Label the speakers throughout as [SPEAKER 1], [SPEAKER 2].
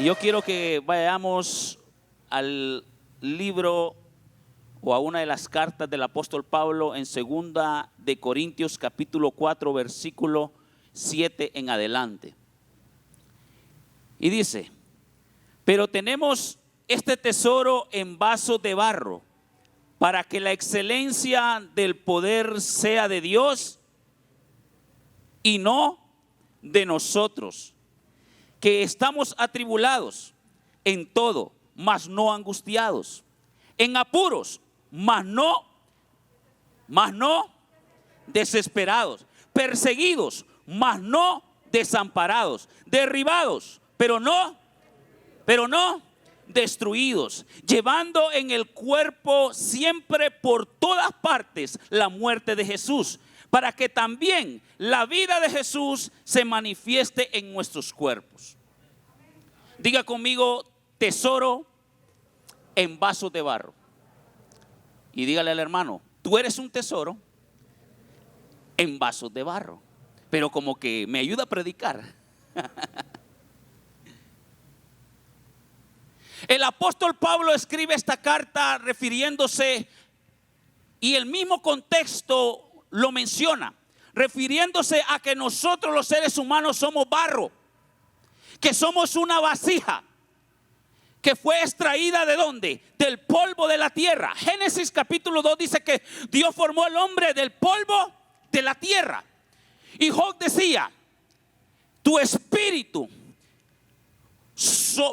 [SPEAKER 1] Yo quiero que vayamos al libro o a una de las cartas del apóstol Pablo en 2 de Corintios capítulo 4 versículo 7 en adelante. Y dice: pero tenemos este tesoro en vasos de barro, para que la excelencia del poder sea de Dios y no de nosotros, que estamos atribulados en todo, mas no angustiados, en apuros, mas no desesperados, perseguidos, mas no desamparados, derribados, pero no destruidos, llevando en el cuerpo siempre por todas partes la muerte de Jesús, para que también la vida de Jesús se manifieste en nuestros cuerpos. Diga conmigo: tesoro en vasos de barro. Y dígale al hermano: tú eres un tesoro en vasos de barro. Pero como que me ayuda a predicar. El apóstol Pablo escribe esta carta refiriéndose, y el mismo contexto lo menciona, refiriéndose a que nosotros los seres humanos somos barro, que somos una vasija que fue extraída ¿de dónde? Del polvo de la tierra. Génesis capítulo 2 dice que Dios formó al hombre del polvo de la tierra. Y Job decía: tu espíritu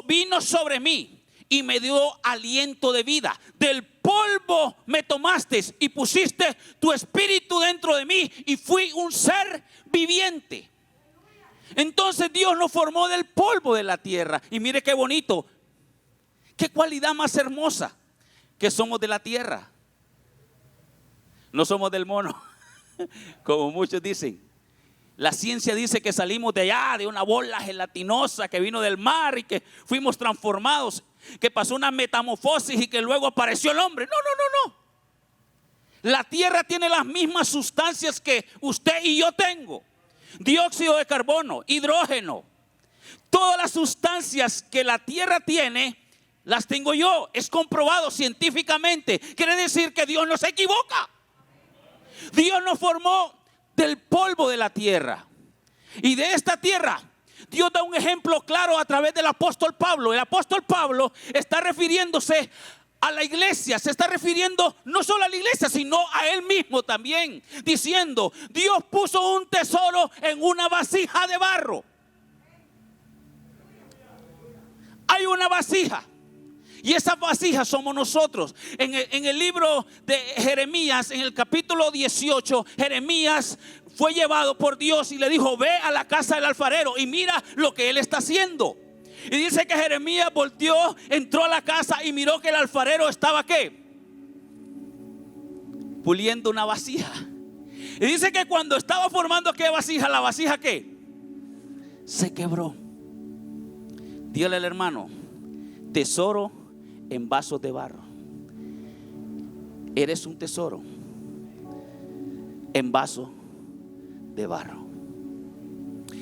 [SPEAKER 1] vino sobre mí y me dio aliento de vida. Del polvo me tomaste y pusiste tu espíritu dentro de mí y fui un ser viviente. Entonces Dios nos formó del polvo de la tierra. Y mire qué bonito, qué cualidad más hermosa, que somos de la tierra. No somos del mono, como muchos dicen. La ciencia dice que salimos de allá, de una bola gelatinosa que vino del mar y que fuimos transformados, que pasó una metamorfosis y que luego apareció el hombre. No. La tierra tiene las mismas sustancias que usted y yo tengo: dióxido de carbono, hidrógeno. Todas las sustancias que la tierra tiene las tengo yo. Es comprobado científicamente. Quiere decir que Dios no se equivoca. Dios nos formó del polvo de la tierra, y de esta tierra Dios da un ejemplo claro a través del apóstol Pablo. El apóstol Pablo está refiriéndose a la iglesia, se está refiriendo no solo a la iglesia, sino a él mismo también, diciendo: Dios puso un tesoro en una vasija de barro. Hay una vasija, y esa vasija somos nosotros. En el libro de Jeremías, en el capítulo 18, Jeremías fue llevado por Dios y le dijo: ve a la casa del alfarero y mira lo que él está haciendo. Y dice que Jeremías volteó, entró a la casa y miró que el alfarero estaba ¿qué? Puliendo una vasija. Y dice que cuando estaba formando ¿qué vasija? La vasija ¿qué? Se quebró. Dígale al hermano: tesoro en vasos de barro. Eres un tesoro en vaso de barro.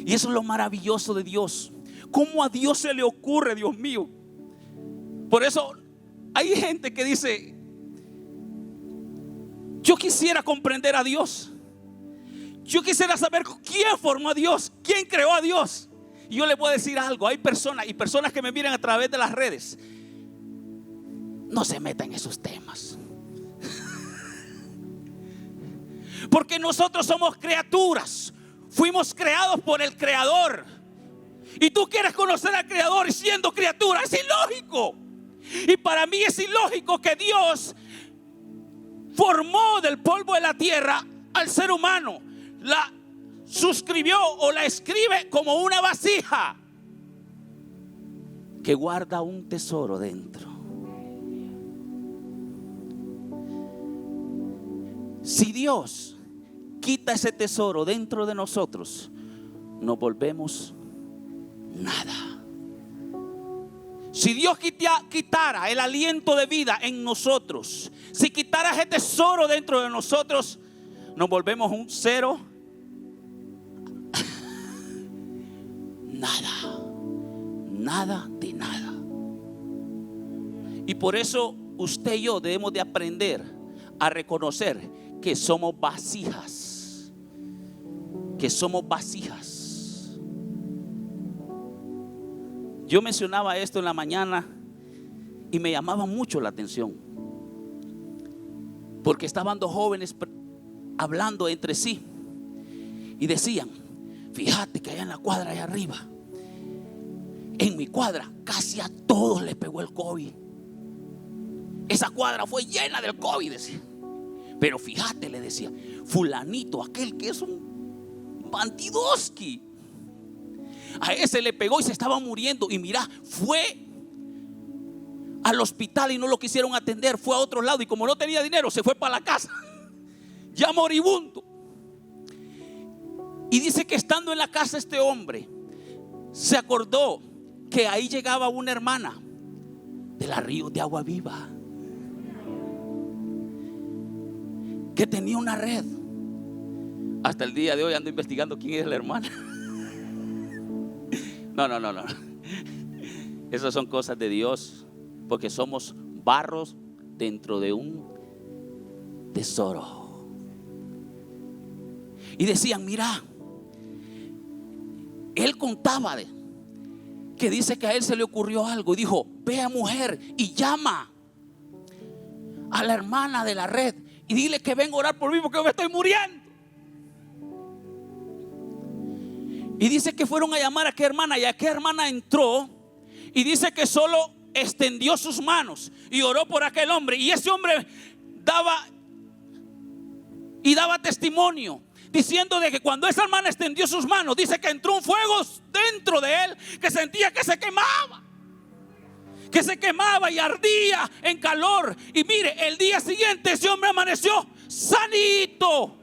[SPEAKER 1] Y eso es lo maravilloso de Dios. ¿Cómo a Dios se le ocurre, Dios mío? Por eso hay gente que dice: yo quisiera comprender a Dios. Yo quisiera saber quién formó a Dios, quién creó a Dios. Y yo le puedo decir algo: hay personas que me miran a través de las redes. No se metan en esos temas. Porque nosotros somos criaturas. Fuimos creados por el Creador. Y tú quieres conocer al Creador y siendo criatura. Es ilógico. Y para mí es ilógico que Dios formó del polvo de la tierra al ser humano. La suscribió o la escribe como una vasija que guarda un tesoro dentro. Si Dios quita ese tesoro dentro de nosotros, nos volvemos nada. Si Dios quitara el aliento de vida en nosotros, si quitara ese tesoro dentro de nosotros, nos volvemos un cero. nada de nada. Y por eso usted y yo debemos de aprender a reconocer que somos vasijas. Que somos vasijas. Yo mencionaba esto en la mañana y me llamaba mucho la atención, porque estaban dos jóvenes hablando entre sí y decían: fíjate que allá en la cuadra allá arriba, en mi cuadra casi a todos les pegó el COVID. Esa cuadra fue llena del COVID, decía. Pero fíjate, le decía, fulanito, aquel que es un bandidoski, a ese le pegó y se estaba muriendo. Y mira, fue al hospital y no lo quisieron atender. Fue a otro lado y como no tenía dinero se fue para la casa, ya moribundo. Y dice que estando en la casa este hombre se acordó que ahí llegaba una hermana de la Río de Agua Viva, que tenía una red. Hasta el día de hoy ando investigando quién es la hermana. No. Esas son cosas de Dios, porque somos barros dentro de un tesoro. Y decían: mira, él contaba que dice que a él se le ocurrió algo y dijo: ve a mujer y llama a la hermana de la red y dile que venga a orar por mí porque yo me estoy muriendo. Y dice que fueron a llamar a aquella hermana, y aquella hermana entró y dice que solo extendió sus manos y oró por aquel hombre. Y ese hombre daba testimonio, diciendo de que cuando esa hermana extendió sus manos, dice que entró un fuego dentro de él, que sentía que se quemaba y ardía en calor. Y mire, el día siguiente ese hombre amaneció sanito.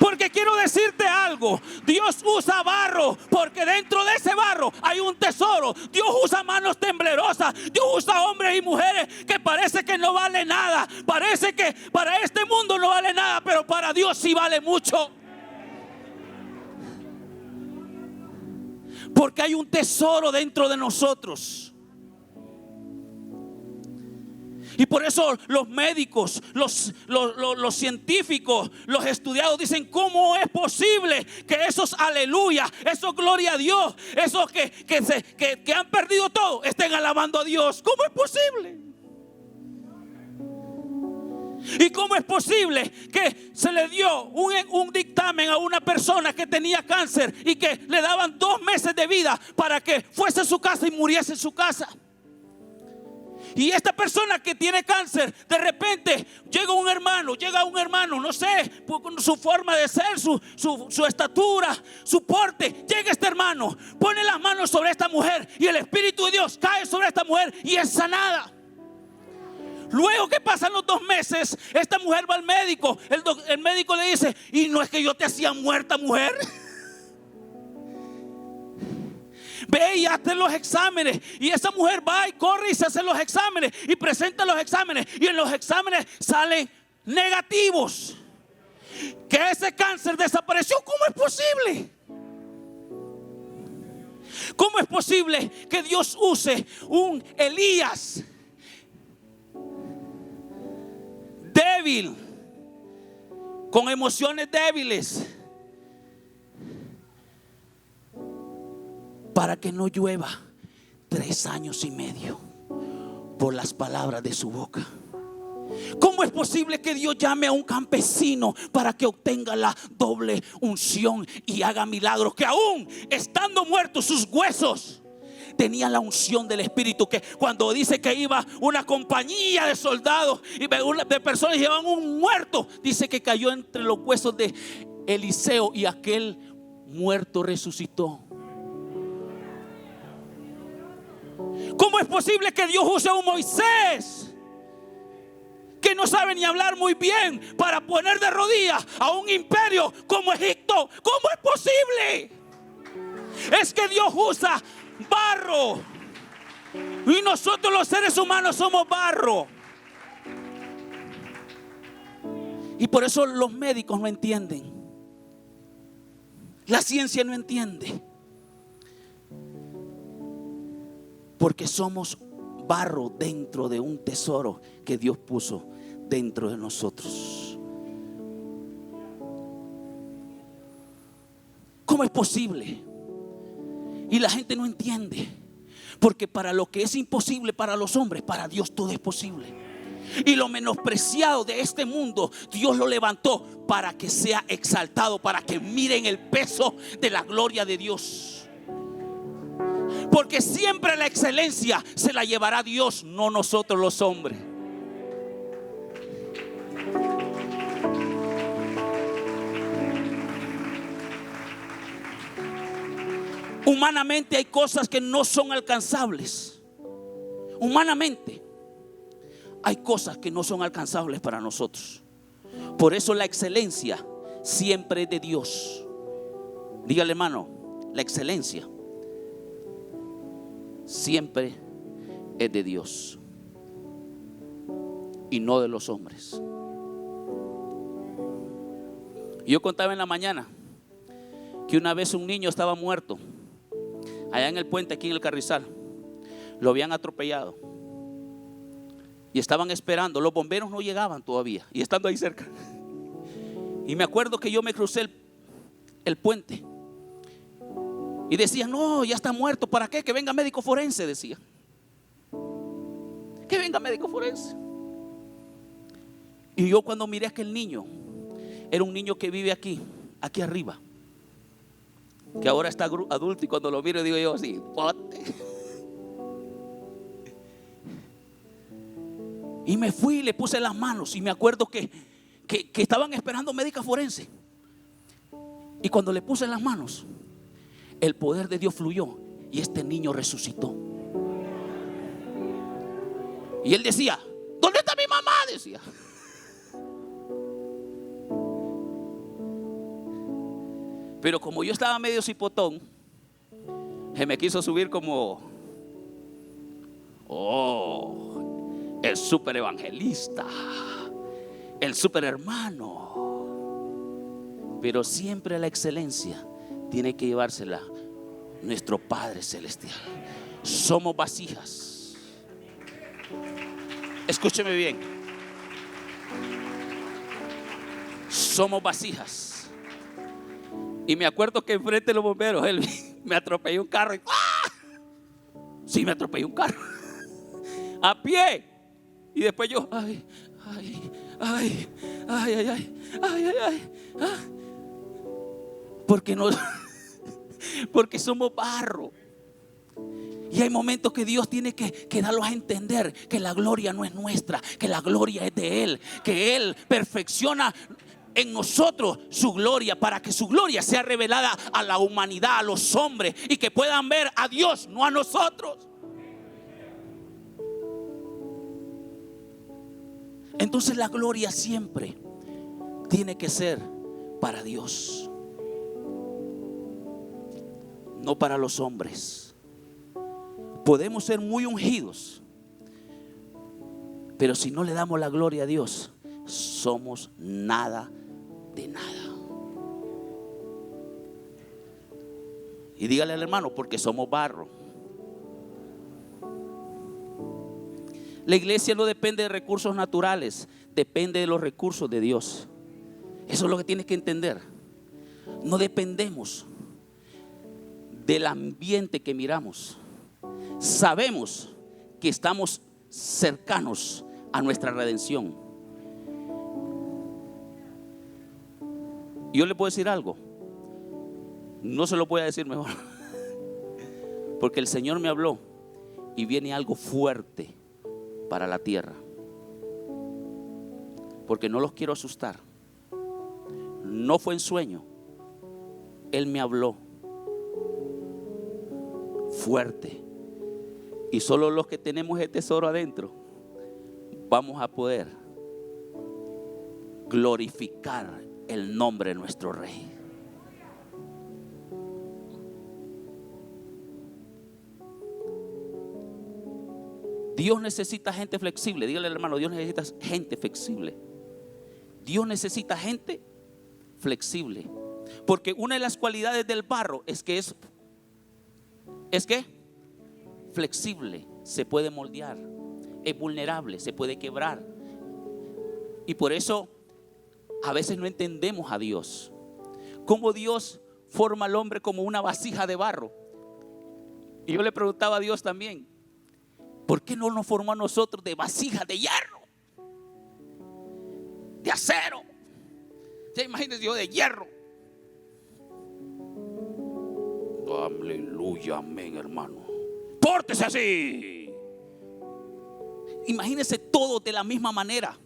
[SPEAKER 1] Porque quiero decirte algo: Dios usa barro, porque dentro de ese barro hay un tesoro. Dios usa manos temblorosas. Dios usa hombres y mujeres que parece que no vale nada. Parece que para este mundo no vale nada, pero para Dios sí vale mucho. Porque hay un tesoro dentro de nosotros. Y por eso los médicos, los científicos, los estudiados dicen: ¿cómo es posible que esos aleluya, esos gloria a Dios, esos que han perdido todo, estén alabando a Dios? ¿Cómo es posible? ¿Y cómo es posible que se le dio un dictamen a una persona que tenía cáncer y que le daban 2 meses de vida para que fuese a su casa y muriese en su casa? Y esta persona que tiene cáncer, de repente llega un hermano, no sé, por su forma de ser, su estatura, su porte. Llega este hermano, pone las manos sobre esta mujer y el Espíritu de Dios cae sobre esta mujer y es sanada. Luego que pasan los 2 meses, esta mujer va al médico. El médico le dice: y no es que yo te hacía muerta, mujer. Ve y hazte los exámenes. Y esa mujer va y corre y se hace los exámenes y presenta los exámenes, y en los exámenes salen negativos, que ese cáncer desapareció. ¿Cómo es posible? ¿Cómo es posible que Dios use un Elías débil, con emociones débiles, para que no llueva 3 años y medio por las palabras de su boca? ¿Cómo es posible que Dios llame a un campesino para que obtenga la doble unción y haga milagros, que aún estando muertos sus huesos tenían la unción del Espíritu? Que cuando dice que iba una compañía de soldados y de personas llevaban un muerto, dice que cayó entre los huesos de Eliseo y aquel muerto resucitó. ¿Cómo es posible que Dios use a un Moisés que no sabe ni hablar muy bien para poner de rodillas a un imperio como Egipto? ¿Cómo es posible? Es que Dios usa barro y nosotros los seres humanos somos barro. Y por eso los médicos no entienden, la ciencia no entiende. Porque somos barro dentro de un tesoro que Dios puso dentro de nosotros. ¿Cómo es posible? Y la gente no entiende. Porque para lo que es imposible para los hombres, para Dios todo es posible. Y lo menospreciado de este mundo, Dios lo levantó para que sea exaltado, para que miren el peso de la gloria de Dios. Porque siempre la excelencia se la llevará Dios, no nosotros los hombres. Humanamente hay cosas que no son alcanzables. Humanamente hay cosas que no son alcanzables para nosotros. Por eso la excelencia siempre es de Dios. Dígale, hermano, la excelencia siempre es de Dios y no de los hombres. Yo contaba en la mañana que una vez un niño estaba muerto allá en el puente, aquí en el Carrizal. Lo habían atropellado y estaban esperando. Los bomberos no llegaban todavía y estando ahí cerca. Y me acuerdo que yo me crucé el puente y decían: no, ya está muerto, ¿para qué? Que venga médico forense, decía. Que venga médico forense. Y yo cuando miré a aquel niño, era un niño que vive aquí arriba, que ahora está adulto, y cuando lo miro digo yo así: pote. Y me fui y le puse las manos. Y me acuerdo que estaban esperando médica forense. Y cuando le puse las manos, el poder de Dios fluyó y este niño resucitó. Y él decía: ¿dónde está mi mamá? Decía. Pero como yo estaba medio cipotón, se me quiso subir como: el super evangelista, el super hermano. Pero siempre la excelencia tiene que llevársela nuestro Padre Celestial. Somos vasijas. Escúcheme bien. Somos vasijas. Y me acuerdo que enfrente de los bomberos él me atropelló un carro. Sí, me atropelló un carro a pie. Y después yo: ay. Porque no, porque somos barro. Y hay momentos que Dios tiene que darlos a entender que la gloria no es nuestra, que la gloria es de Él, que Él perfecciona en nosotros su gloria, para que su gloria sea revelada a la humanidad, a los hombres, y que puedan ver a Dios, no a nosotros. Entonces la gloria siempre tiene que ser para Dios, no para los hombres. Podemos ser muy ungidos, pero si no le damos la gloria a Dios, somos nada de nada. Y dígale al hermano: porque somos barro. La iglesia no depende de recursos naturales, depende de los recursos de Dios. Eso es lo que tienes que entender. No dependemos del ambiente que miramos. Sabemos que estamos cercanos a nuestra redención. Yo le puedo decir algo, no se lo voy a decir mejor, porque el Señor me habló y viene algo fuerte para la tierra. Porque no los quiero asustar. No fue en sueño. Él me habló fuerte. Y solo los que tenemos el tesoro adentro vamos a poder glorificar el nombre de nuestro Rey. Dios necesita gente flexible. Dígale al hermano: Dios necesita gente flexible. Dios necesita gente flexible. Porque una de las cualidades del barro es que es ¿qué? flexible, se puede moldear. Es vulnerable, se puede quebrar. Y por eso a veces no entendemos a Dios. Cómo Dios forma al hombre como una vasija de barro. Y yo le preguntaba a Dios también, ¿por qué no nos formó a nosotros de vasijas de hierro? De acero. Ya imagínense yo de hierro. Aleluya, amén, hermano. Pórtese así. Imagínense todo de la misma manera.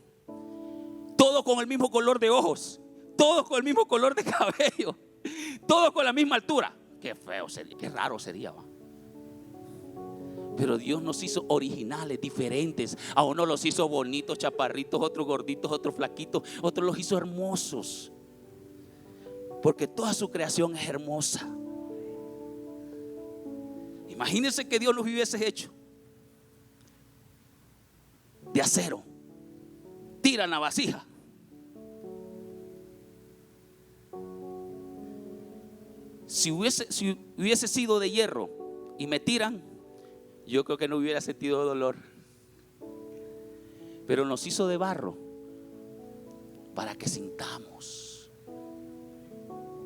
[SPEAKER 1] Todo con el mismo color de ojos. Todo con el mismo color de cabello. Todo con la misma altura. Qué feo sería, qué raro sería, ¿va? Pero Dios nos hizo originales, diferentes. A unos los hizo bonitos, chaparritos, otros gorditos, otros flaquitos, otros los hizo hermosos. Porque toda su creación es hermosa. Imagínense que Dios los hubiese hecho de acero. Tiran la vasija. Si hubiese sido de hierro y me tiran, yo creo que no hubiera sentido dolor. Pero nos hizo de barro para que sintamos,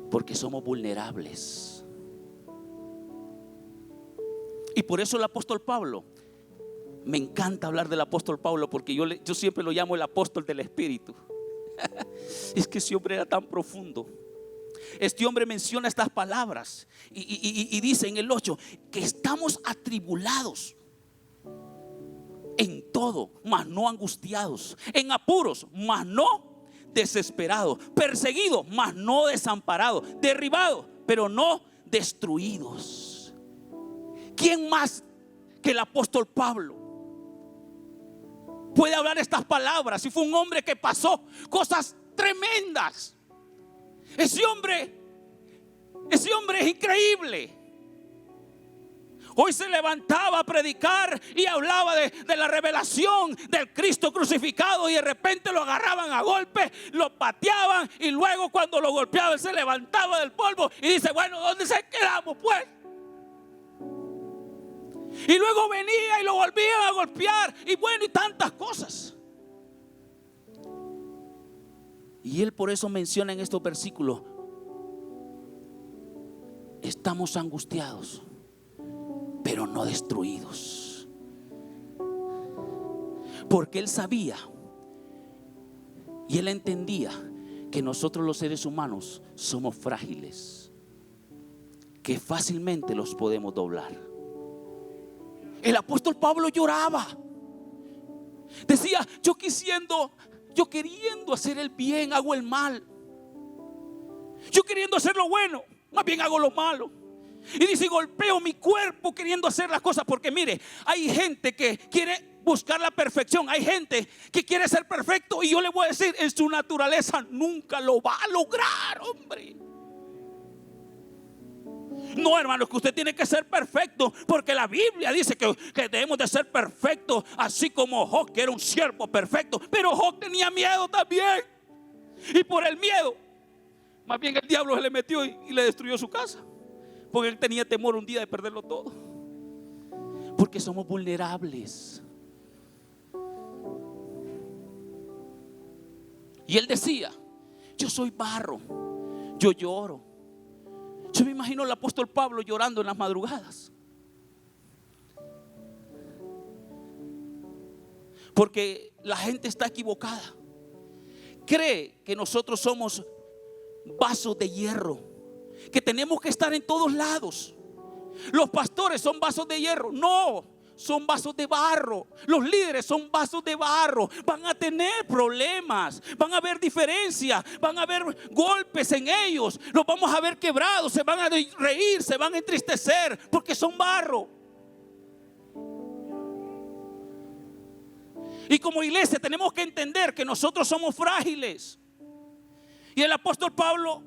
[SPEAKER 1] porque somos vulnerables. Y por eso el apóstol Pablo, me encanta hablar del apóstol Pablo, porque yo siempre lo llamo el apóstol del Espíritu. Es que ese hombre era tan profundo. Este hombre menciona estas palabras y dice en el 8 que estamos atribulados en todo, mas no angustiados, en apuros, mas no desesperados, perseguidos, mas no desamparados, derribados, pero no destruidos. ¿Quién más que el apóstol Pablo puede hablar estas palabras? Y fue un hombre que pasó cosas tremendas. Ese hombre es increíble. Hoy se levantaba a predicar y hablaba de la revelación del Cristo crucificado, y de repente lo agarraban a golpes, lo pateaban, y luego cuando lo golpeaban se levantaba del polvo y dice: bueno, ¿dónde se quedamos pues? Y luego venía y lo volvían a golpear, y bueno, y tantas cosas. Y él por eso menciona en estos versículos: estamos angustiados, pero no destruidos. Porque él sabía y él entendía que nosotros los seres humanos somos frágiles, que fácilmente los podemos doblar. El apóstol Pablo lloraba. Decía: yo queriendo hacer el bien, hago el mal. Yo queriendo hacer lo bueno, más bien hago lo malo. Y dice: golpeo mi cuerpo queriendo hacer las cosas. Porque mire, hay gente que quiere buscar la perfección. Hay gente que quiere ser perfecto, y yo le voy a decir, en su naturaleza nunca lo va a lograr, hombre. No, hermano, es que usted tiene que ser perfecto, porque la Biblia dice que debemos de ser perfectos, así como Job, que era un siervo perfecto. Pero Job tenía miedo también, y por el miedo, más bien el diablo se le metió y le destruyó su casa, porque él tenía temor un día de perderlo todo. Porque somos vulnerables. Y él decía: yo soy barro, yo lloro. Yo me imagino al apóstol Pablo llorando en las madrugadas, porque la gente está equivocada. Cree que nosotros somos vasos de hierro, que tenemos que estar en todos lados. Los pastores son vasos de hierro. No, son vasos de barro. Los líderes son vasos de barro. Van a tener problemas, van a haber diferencias, van a haber golpes en ellos. Los vamos a ver quebrados, se van a reír, se van a entristecer, porque son barro. Y como iglesia tenemos que entender que nosotros somos frágiles. Y el apóstol Pablo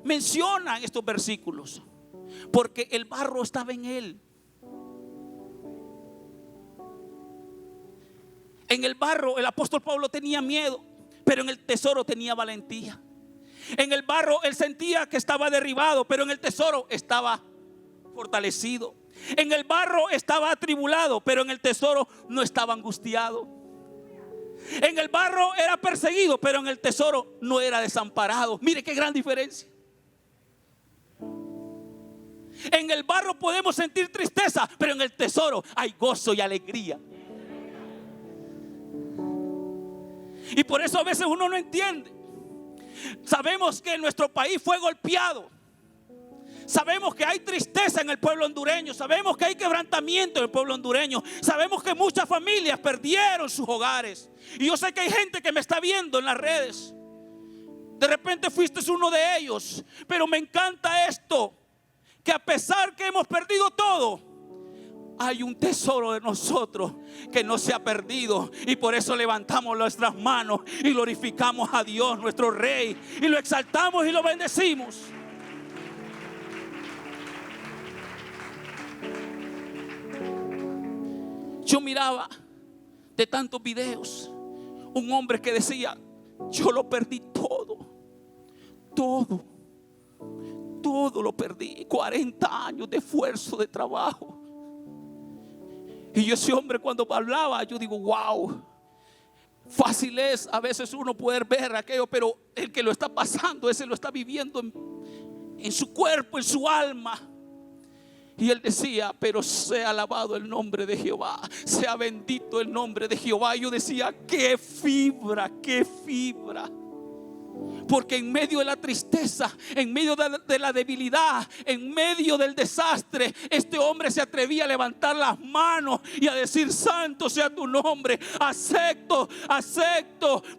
[SPEAKER 1] menciona en estos versículos, porque el barro estaba en él. En el barro el apóstol Pablo tenía miedo, pero en el tesoro tenía valentía. En el barro él sentía que estaba derribado, pero en el tesoro estaba fortalecido. En el barro estaba atribulado, pero en el tesoro no estaba angustiado. En el barro era perseguido, pero en el tesoro no era desamparado. Mire qué gran diferencia. En el barro podemos sentir tristeza, pero en el tesoro hay gozo y alegría. Y por eso a veces uno no entiende. Sabemos que nuestro país fue golpeado. Sabemos que hay tristeza en el pueblo hondureño. Sabemos que hay quebrantamiento en el pueblo hondureño. Sabemos que muchas familias perdieron sus hogares. Y yo sé que hay gente que me está viendo en las redes. De repente fuiste uno de ellos. Pero me encanta esto, que a pesar que hemos perdido todo, hay un tesoro de nosotros que no se ha perdido. Y por eso levantamos nuestras manos y glorificamos a Dios, nuestro Rey, y lo exaltamos y lo bendecimos. Yo miraba de tantos videos un hombre que decía: yo lo perdí todo, todo lo perdí. 40 años de esfuerzo, de trabajo. Y yo, ese hombre, cuando hablaba, yo digo: wow, fácil es a veces uno poder ver aquello, pero el que lo está pasando, ese lo está viviendo en su cuerpo, en su alma. Y él decía: pero sea alabado el nombre de Jehová, sea bendito el nombre de Jehová. Y yo decía: qué fibra, qué fibra. Porque en medio de la tristeza, en medio de la debilidad, en medio del desastre, este hombre se atrevía a levantar las manos y a decir: santo sea tu nombre, acepto,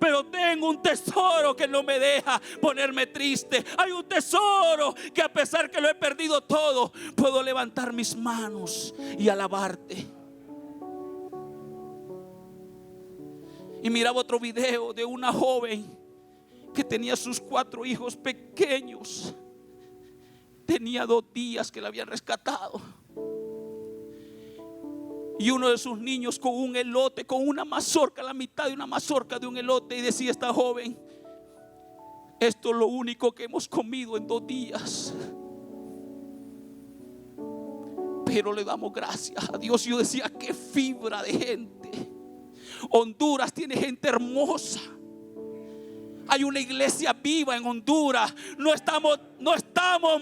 [SPEAKER 1] pero tengo un tesoro que no me deja ponerme triste. Hay un tesoro que, a pesar que lo he perdido todo, puedo levantar mis manos y alabarte. Y miraba otro video de una joven que tenía sus 4 hijos pequeños. Tenía 2 días que la habían rescatado. Y uno de sus niños con un elote, con una mazorca, la mitad de una mazorca de un elote. Y decía esta joven: esto es lo único que hemos comido en 2 días. Pero le damos gracias a Dios. Y yo decía: qué fibra de gente. Honduras tiene gente hermosa. Hay una iglesia viva en Honduras. No estamos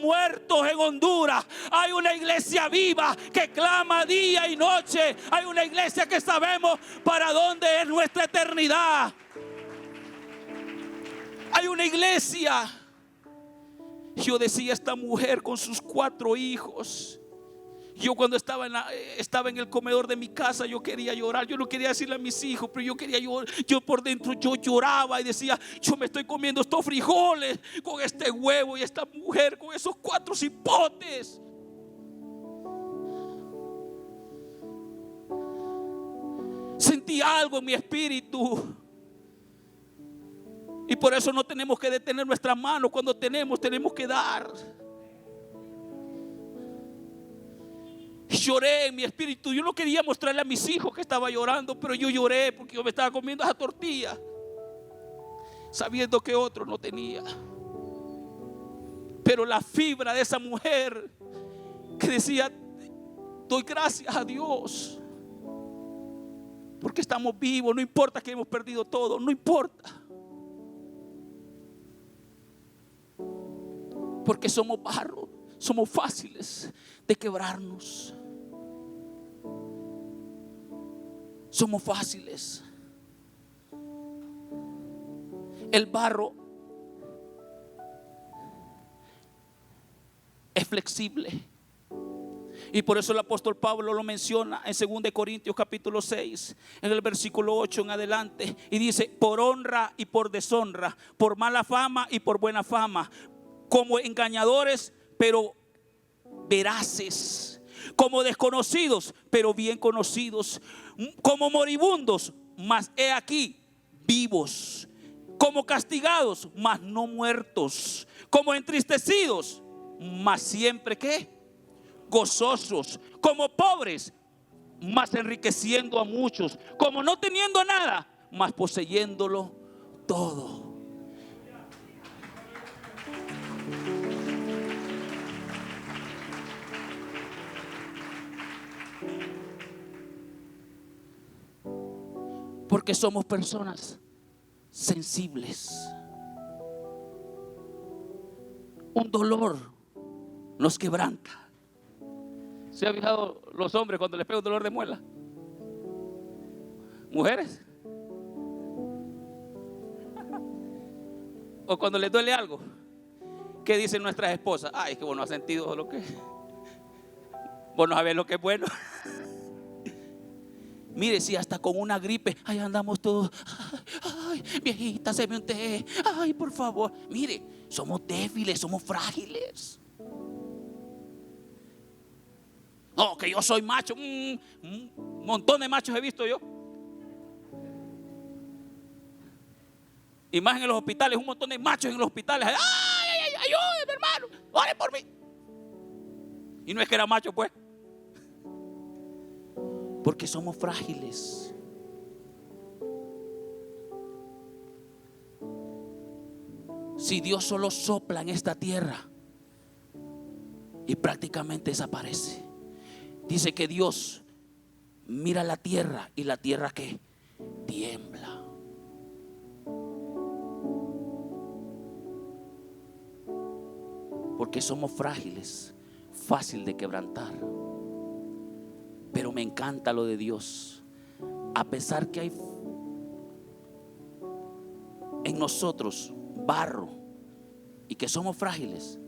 [SPEAKER 1] muertos en Honduras. Hay una iglesia viva que clama día y noche. Hay una iglesia que sabemos para dónde es nuestra eternidad. Hay una iglesia. Yo decía: esta mujer con sus 4 hijos. Yo cuando estaba en el comedor de mi casa, yo quería llorar. Yo no quería decirle a mis hijos, pero yo quería llorar. Yo por dentro yo lloraba y decía: yo me estoy comiendo estos frijoles con este huevo, y esta mujer con esos 4 cipotes. Sentí algo en mi espíritu. Y por eso no tenemos que detener nuestras manos. Cuando tenemos que dar. Lloré en mi espíritu. Yo no quería mostrarle a mis hijos que estaba llorando, pero yo lloré porque yo me estaba comiendo esa tortilla, sabiendo que otro no tenía. Pero la fibra de esa mujer que decía: doy gracias a Dios porque estamos vivos. No importa que hemos perdido todo, no importa, porque somos barro, somos fáciles de quebrarnos. Somos fáciles. El barro es flexible. Y por eso el apóstol Pablo lo menciona en 2 Corintios capítulo 6, en el versículo 8 en adelante. Y dice: por honra y por deshonra, por mala fama y por buena fama, como engañadores pero veraces, como desconocidos pero bien conocidos, como moribundos, mas he aquí vivos, como castigados, mas no muertos, como entristecidos, mas siempre ¿qué? Gozosos, como pobres, mas enriqueciendo a muchos, como no teniendo nada, mas poseyéndolo todo. Porque somos personas sensibles. Un dolor nos quebranta. ¿Se ha fijado los hombres cuando les pega un dolor de muela? ¿Mujeres? O cuando les duele algo, ¿qué dicen nuestras esposas? Ay, es que vos no has sentido lo que, vos no sabés lo que es bueno. Mire, si hasta con una gripe, ay, andamos todos, ay, viejita, se me un té, ay, por favor. Mire, somos débiles, somos frágiles. No, que yo soy macho. Un montón de machos he visto yo. Y más en los hospitales, un montón de machos en los hospitales. Ay, ayúdeme, hermano, ore por mí. Y no es que era macho, pues. Porque somos frágiles. Si Dios solo sopla en esta tierra y prácticamente desaparece. Dice que Dios mira la tierra y la tierra que tiembla. Porque somos frágiles, fácil de quebrantar. Pero me encanta lo de Dios. A pesar que hay en nosotros barro y que somos frágiles,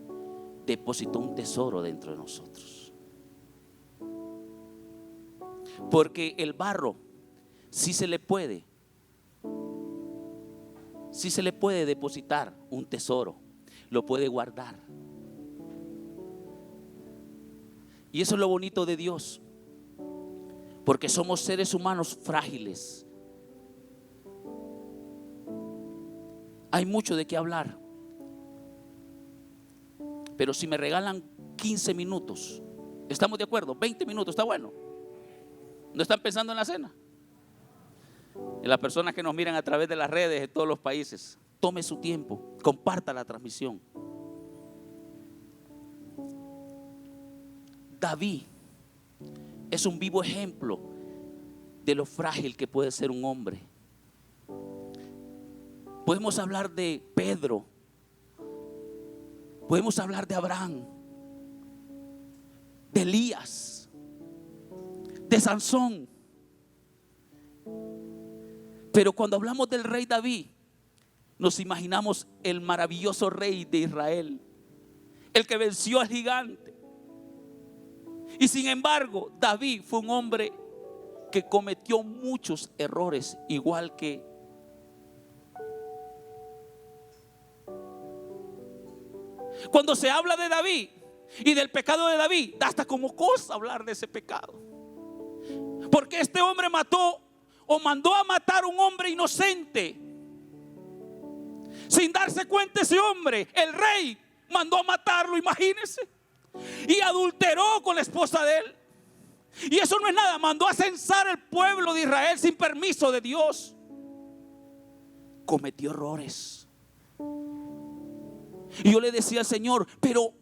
[SPEAKER 1] depositó un tesoro dentro de nosotros. Porque el barro sí se le puede depositar un tesoro, lo puede guardar. Y eso es lo bonito de Dios, porque somos seres humanos frágiles. Hay mucho de qué hablar, pero si me regalan 15 minutos, ¿estamos de acuerdo? 20 minutos, está bueno. ¿No están pensando en la cena? En las personas que nos miran a través de las redes de todos los países, tome su tiempo, comparta la transmisión. David es un vivo ejemplo de lo frágil que puede ser un hombre. Podemos hablar de Pedro, podemos hablar de Abraham, de Elías, de Sansón. Pero cuando hablamos del rey David, nos imaginamos el maravilloso rey de Israel, el que venció al gigante. Y sin embargo, David fue un hombre que cometió muchos errores, igual que cuando se habla de David y del pecado de David, da hasta como cosa hablar de ese pecado. Porque este hombre mató o mandó a matar a un hombre inocente. Sin darse cuenta ese hombre, el rey mandó a matarlo, imagínense. Y adulteró con la esposa de él. Y eso no es nada, mandó a censar el pueblo de Israel sin permiso de Dios. Cometió errores. Y yo le decía al Señor, pero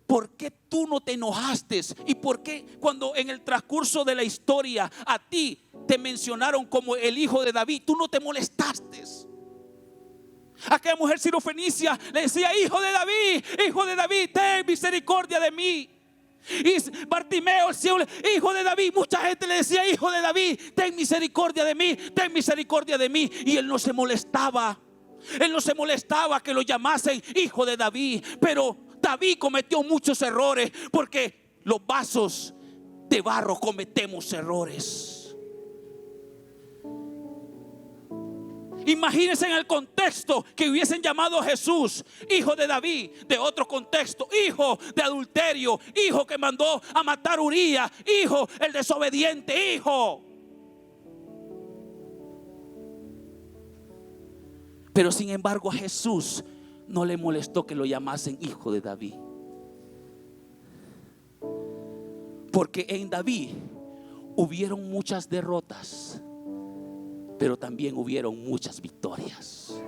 [SPEAKER 1] ¿por qué tú no te enojaste? ¿Y por qué cuando en el transcurso de la historia a ti te mencionaron como el hijo de David, tú no te molestaste? Aquella mujer sirofenicia le decía, hijo de David, ten misericordia de mí. Y Bartimeo, el ciego, hijo de David, mucha gente le decía, hijo de David, ten misericordia de mí, ten misericordia de mí. Y él no se molestaba. Él no se molestaba que lo llamasen hijo de David. Pero David cometió muchos errores, porque los vasos de barro cometemos errores. Imagínense en el contexto que hubiesen llamado a Jesús hijo de David, de otro contexto, hijo de adulterio, hijo que mandó a matar a Urías, hijo el desobediente, hijo. Pero sin embargo a Jesús no le molestó que lo llamasen hijo de David, porque en David hubieron muchas derrotas, pero también hubieron muchas victorias.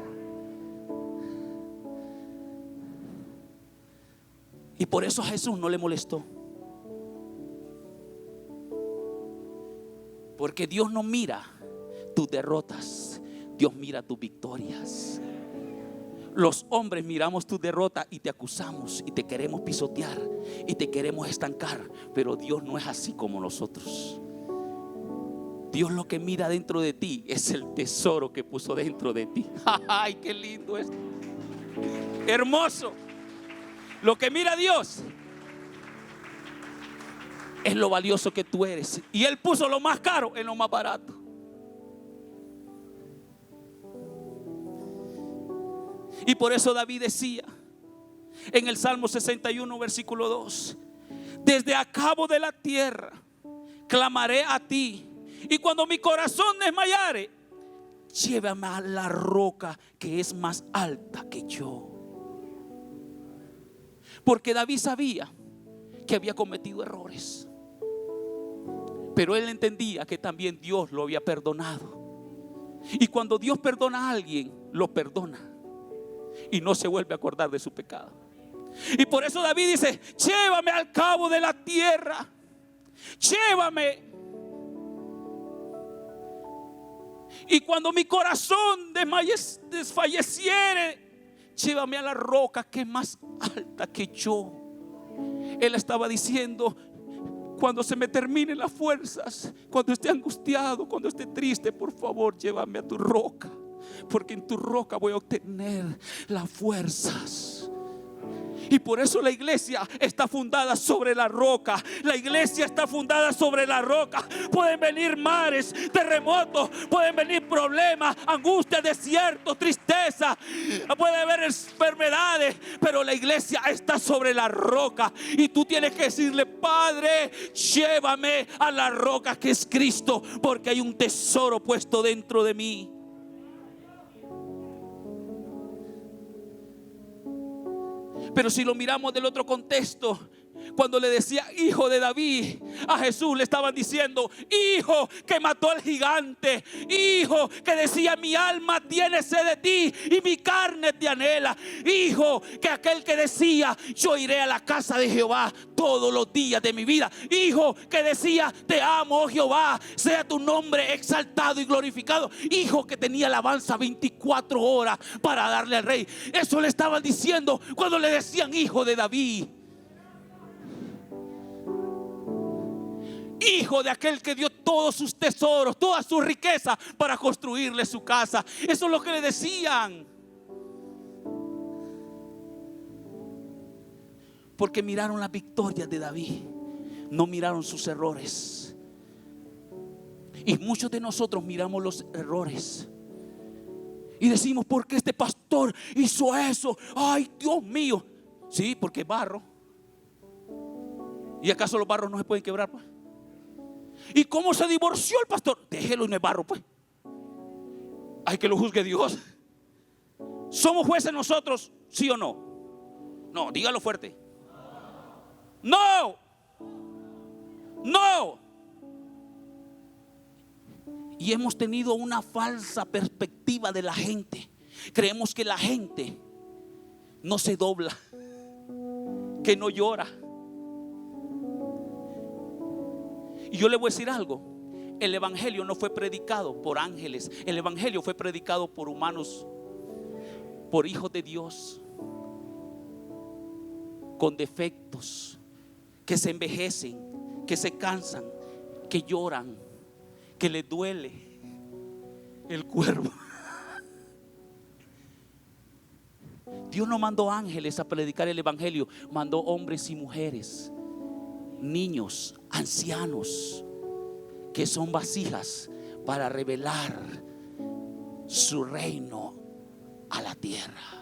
[SPEAKER 1] Y por eso a Jesús no le molestó. Porque Dios no mira tus derrotas, Dios mira tus victorias. Los hombres miramos tu derrota y te acusamos y te queremos pisotear y te queremos estancar, pero Dios no es así como nosotros. Dios lo que mira dentro de ti es el tesoro que puso dentro de ti. Ay, qué lindo es. Hermoso. Lo que mira Dios es lo valioso que tú eres, y Él puso lo más caro en lo más barato. Y por eso David decía en el Salmo 61 versículo 2: desde acabo de la tierra clamaré a ti, y cuando mi corazón desmayare, llévame a la roca que es más alta que yo. Porque David sabía que había cometido errores, pero él entendía que también Dios lo había perdonado. Y cuando Dios perdona a alguien, lo perdona y no se vuelve a acordar de su pecado. Y por eso David dice: llévame al cabo de la tierra, llévame. Y cuando mi corazón desfalleciere, llévame a la roca que es más alta que yo. Él estaba diciendo: cuando se me terminen las fuerzas, cuando esté angustiado, cuando esté triste, por favor, llévame a tu roca, porque en tu roca voy a obtener las fuerzas. Y por eso la iglesia está fundada sobre la roca. La iglesia está fundada sobre la roca. Pueden venir mares, terremotos, pueden venir problemas, angustia, desierto, tristeza, puede haber enfermedades, pero la iglesia está sobre la roca. Y tú tienes que decirle: Padre, llévame a la roca que es Cristo, porque hay un tesoro puesto dentro de mí. Pero si lo miramos del otro contexto, cuando le decía hijo de David a Jesús, le estaban diciendo: hijo que mató al gigante, hijo que decía: mi alma tiene sed de ti y mi carne te anhela, hijo que aquel que decía: yo iré a la casa de Jehová todos los días de mi vida, hijo que decía: te amo, oh Jehová, sea tu nombre exaltado y glorificado, hijo que tenía alabanza 24 horas para darle al rey. Eso le estaban diciendo cuando le decían hijo de David. Hijo de aquel que dio todos sus tesoros, toda su riqueza para construirle su casa. Eso es lo que le decían. Porque miraron las victorias de David, no miraron sus errores. Y muchos de nosotros miramos los errores y decimos: ¿por qué este pastor hizo eso? Ay, Dios mío. Sí, porque es barro. ¿Y acaso los barros no se pueden quebrar, pues? ¿Y cómo se divorció el pastor? Déjelo en el barro, pues. Hay que lo juzgue Dios. ¿Somos jueces nosotros, sí o no? No, dígalo fuerte. No. No. Y hemos tenido una falsa perspectiva de la gente. Creemos que la gente no se dobla, que no llora. Y yo le voy a decir algo: el evangelio no fue predicado por ángeles, el evangelio fue predicado por humanos, por hijos de Dios, con defectos, que se envejecen, que se cansan, que lloran, que les duele el cuerpo. Dios no mandó ángeles a predicar el evangelio, mandó hombres y mujeres, niños, ancianos, que son vasijas para revelar su reino a la tierra.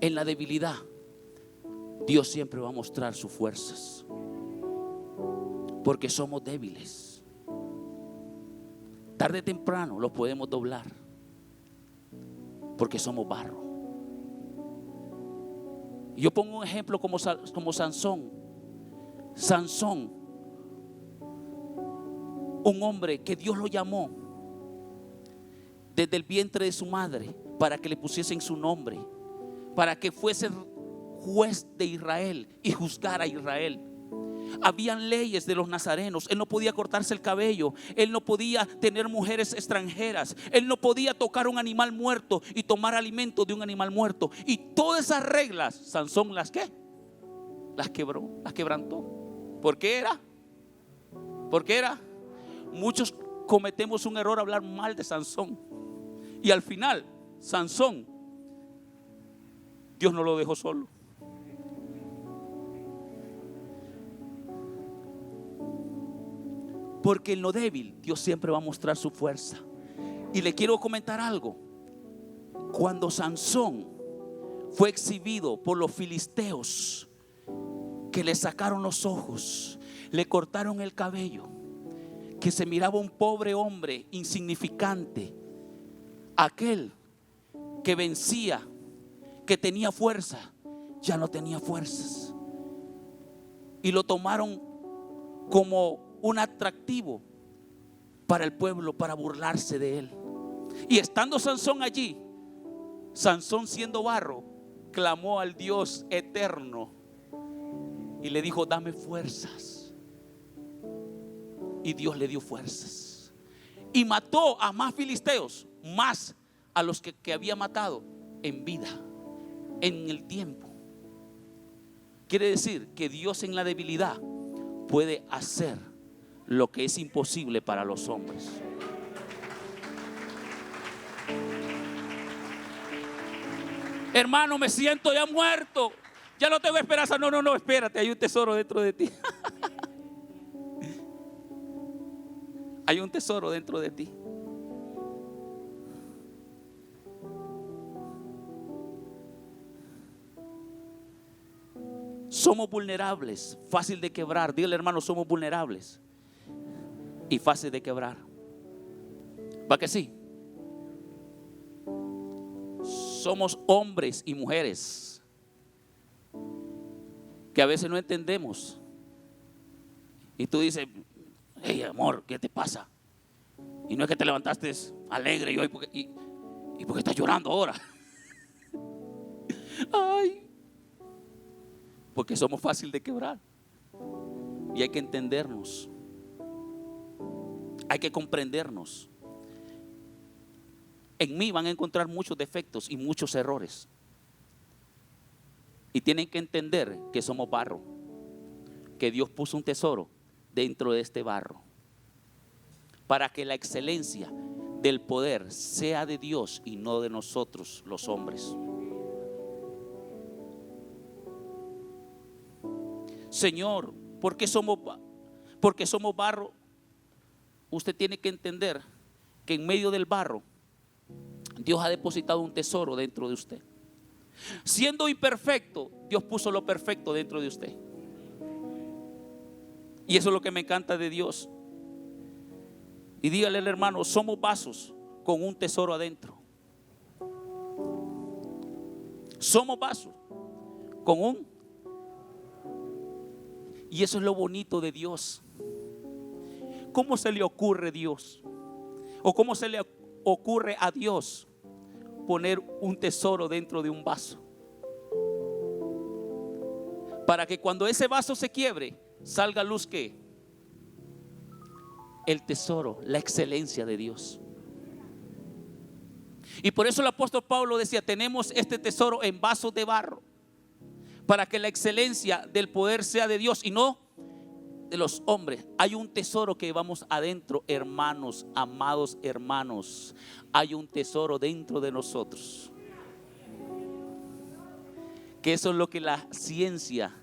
[SPEAKER 1] En la debilidad, Dios siempre va a mostrar sus fuerzas, porque somos débiles. Tarde o temprano lo podemos doblar, porque somos barro. Yo pongo un ejemplo como Sansón. Sansón Un hombre que Dios lo llamó desde el vientre de su madre para que le pusiesen su nombre, para que fuese juez de Israel y juzgara a Israel. Habían leyes de los nazarenos. Él no podía cortarse el cabello, él no podía tener mujeres extranjeras, él no podía tocar un animal muerto y tomar alimento de un animal muerto. Y todas esas reglas Sansón las quebró, las quebrantó. ¿Por qué era? Muchos cometemos un error, hablar mal de Sansón, y al final Sansón, Dios no lo dejó solo. Porque en lo débil Dios siempre va a mostrar su fuerza. Y le quiero comentar algo. Cuando Sansón fue exhibido por los filisteos, que le sacaron los ojos, le cortaron el cabello, que se miraba un pobre hombre insignificante, aquel que vencía, que tenía fuerza, ya no tenía fuerzas, y lo tomaron como un atractivo para el pueblo, para burlarse de él. Y estando Sansón allí, Sansón siendo barro, clamó al Dios eterno y le dijo: dame fuerzas. Y Dios le dio fuerzas y mató a más filisteos, más a los que había matado en vida, en el tiempo. Quiere decir que Dios en la debilidad puede hacer lo que es imposible para los hombres. Hermano, me siento ya muerto, ya no tengo esperanza. No, espérate, hay un tesoro dentro de ti. Hay un tesoro dentro de ti. Somos vulnerables, fácil de quebrar. Dígale, hermano, somos vulnerables y fácil de quebrar. ¿Va que sí? Somos hombres y mujeres que a veces no entendemos. Y tú dices: hey, amor, ¿qué te pasa? Y no es que te levantaste alegre y hoy porque estás llorando ahora. Ay, porque somos fácil de quebrar. Y hay que entendernos, hay que comprendernos. En mí van a encontrar muchos defectos y muchos errores, y tienen que entender que somos barro, que Dios puso un tesoro dentro de este barro, para que la excelencia del poder sea de Dios y no de nosotros los hombres. Señor, porque somos barro. Usted tiene que entender que en medio del barro Dios ha depositado un tesoro dentro de usted. Siendo imperfecto, Dios puso lo perfecto dentro de usted. Y eso es lo que me encanta de Dios. Y dígale al hermano: somos vasos con un tesoro adentro. Somos vasos con un. Y eso es lo bonito de Dios. ¿Cómo se le ocurre a Dios? ¿O cómo se le ocurre a Dios poner un tesoro dentro de un vaso? Para que cuando ese vaso se quiebre, salga a luz que el tesoro, la excelencia de Dios. Y por eso el apóstol Pablo decía: tenemos este tesoro en vasos de barro, para que la excelencia del poder sea de Dios y no de los hombres. Hay un tesoro que llevamos adentro, hermanos, amados hermanos. Hay un tesoro dentro de nosotros, que eso es lo que la ciencia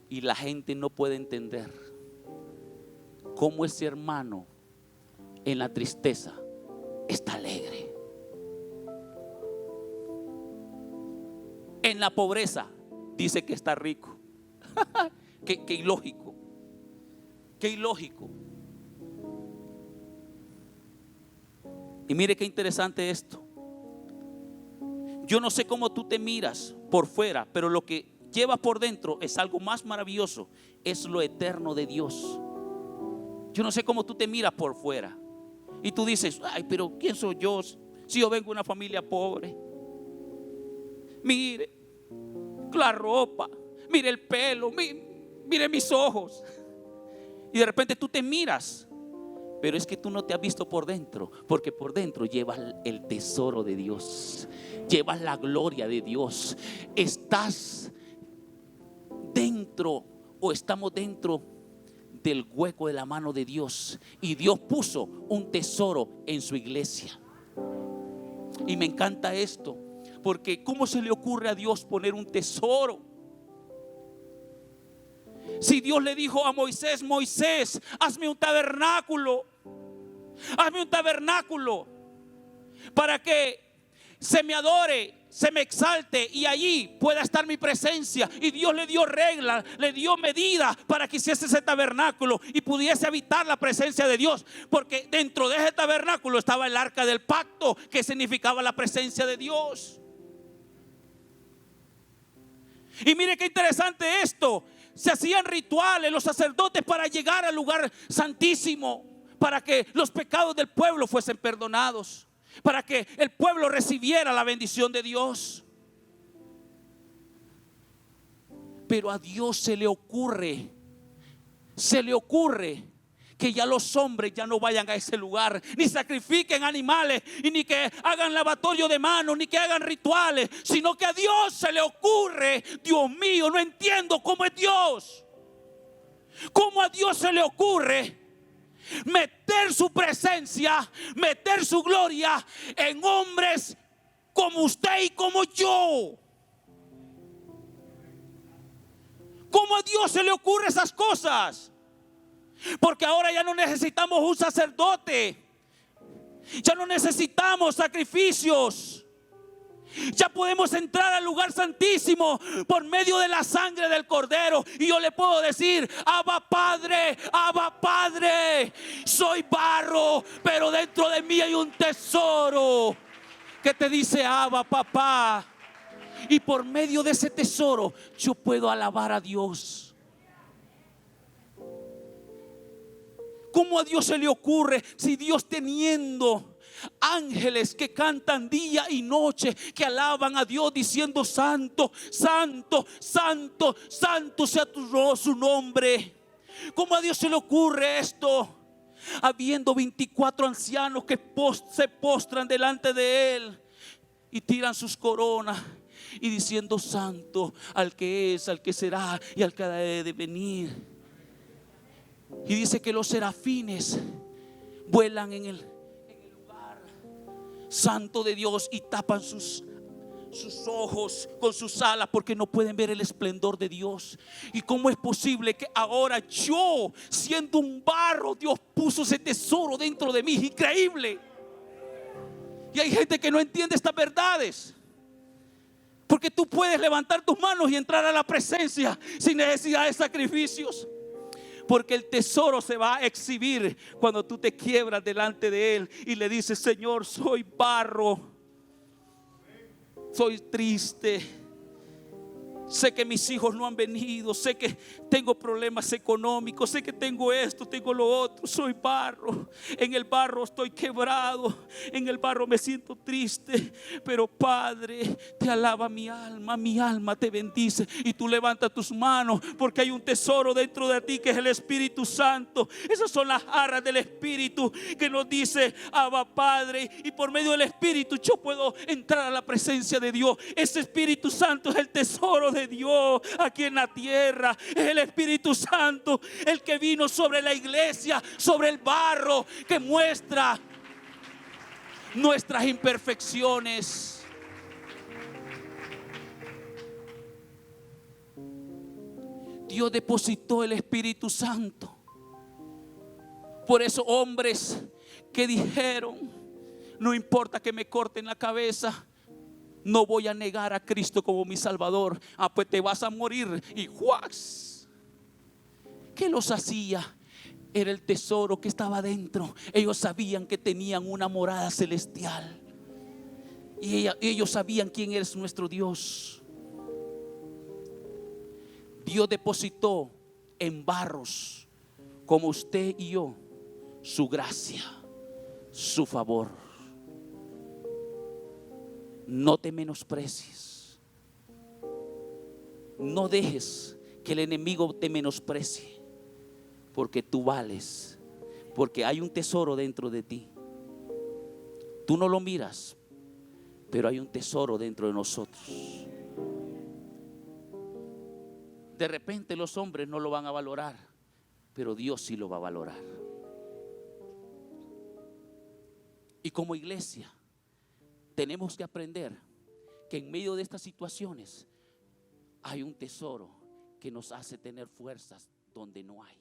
[SPEAKER 1] y la gente no puede entender. Cómo ese hermano en la tristeza está alegre, en la pobreza dice que está rico. Qué ilógico, qué ilógico. Y mire qué interesante esto. Yo no sé cómo tú te miras por fuera, pero lo que llevas por dentro es algo más maravilloso. Es lo eterno de Dios. Yo no sé cómo tú te miras por fuera y tú dices, ay, pero ¿quién soy yo si yo vengo de una familia pobre? Mire la ropa, mire el pelo, mire mis ojos. Y de repente tú te miras, pero es que tú no te has visto por dentro, porque por dentro llevas el tesoro de Dios, llevas la gloria de Dios. Estás dentro, o estamos dentro del hueco de la mano de Dios, y Dios puso un tesoro en su iglesia. Y me encanta esto, porque ¿cómo se le ocurre a Dios poner un tesoro? Si Dios le dijo a Moisés, Moisés, hazme un tabernáculo, hazme un tabernáculo para que se me adore, se me exalte y allí pueda estar mi presencia. Y Dios le dio reglas, le dio medidas para que hiciese ese tabernáculo y pudiese habitar la presencia de Dios, porque dentro de ese tabernáculo estaba el arca del pacto, que significaba la presencia de Dios. Y mire qué interesante esto. Se hacían rituales los sacerdotes para llegar al lugar santísimo, para que los pecados del pueblo fuesen perdonados, para que el pueblo recibiera la bendición de Dios. Pero a Dios se le ocurre que ya los hombres ya no vayan a ese lugar, ni sacrifiquen animales, y ni que hagan lavatorio de manos, ni que hagan rituales, sino que a Dios se le ocurre, Dios mío, no entiendo cómo es Dios, cómo a Dios se le ocurre meter su presencia, meter su gloria en hombres como usted y como yo. ¿Cómo a Dios se le ocurre esas cosas? Porque ahora ya no necesitamos un sacerdote, ya no necesitamos sacrificios, ya podemos entrar al lugar santísimo por medio de la sangre del Cordero. Y yo le puedo decir, Abba Padre, soy barro, pero dentro de mí hay un tesoro que te dice Abba papá. Y por medio de ese tesoro yo puedo alabar a Dios. ¿Cómo a Dios se le ocurre, si Dios teniendo ángeles que cantan día y noche, que alaban a Dios diciendo santo, santo, santo, santo sea su nombre? ¿Cómo a Dios se le ocurre esto? Habiendo 24 ancianos que se postran delante de Él y tiran sus coronas y diciendo santo al que es, al que será y al que ha de venir. Y dice que los serafines vuelan en el lugar santo de Dios y tapan sus ojos con sus alas, porque no pueden ver el esplendor de Dios. ¿Y cómo es posible que ahora yo, siendo un barro, Dios puso ese tesoro dentro de mí? Increíble. Y hay gente que no entiende estas verdades, porque tú puedes levantar tus manos y entrar a la presencia sin necesidad de sacrificios. Porque el tesoro se va a exhibir cuando tú te quiebras delante de Él y le dices, Señor, soy barro, soy triste, sé que mis hijos no han venido, sé que tengo problemas económicos, sé que tengo esto, tengo lo otro, soy barro, en el barro estoy quebrado, en el barro me siento triste, pero Padre, te alaba mi alma te bendice. Y tú levantas tus manos, porque hay un tesoro dentro de ti que es el Espíritu Santo. Esas son las arras del Espíritu que nos dice Abba Padre, y por medio del Espíritu yo puedo entrar a la presencia de Dios. Ese Espíritu Santo es el tesoro de Dios aquí en la tierra. Es el Espíritu Santo el que vino sobre la iglesia, sobre el barro, que muestra nuestras imperfecciones. Dios depositó el Espíritu Santo. Por eso hombres que dijeron, no importa que me corten la cabeza, no voy a negar a Cristo como mi Salvador. Pues te vas a morir. Y ¡juas! ¿Qué los hacía? Era el tesoro que estaba dentro. Ellos sabían que tenían una morada celestial, y ellos sabían quién es nuestro Dios. Dios depositó en barros como usted y yo su gracia, su favor. No te menosprecies. No dejes que el enemigo te menosprecie, porque tú vales, porque hay un tesoro dentro de ti. Tú no lo miras, pero hay un tesoro dentro de nosotros. De repente los hombres no lo van a valorar, pero Dios sí lo va a valorar. Y como iglesia tenemos que aprender que en medio de estas situaciones hay un tesoro que nos hace tener fuerzas donde no hay.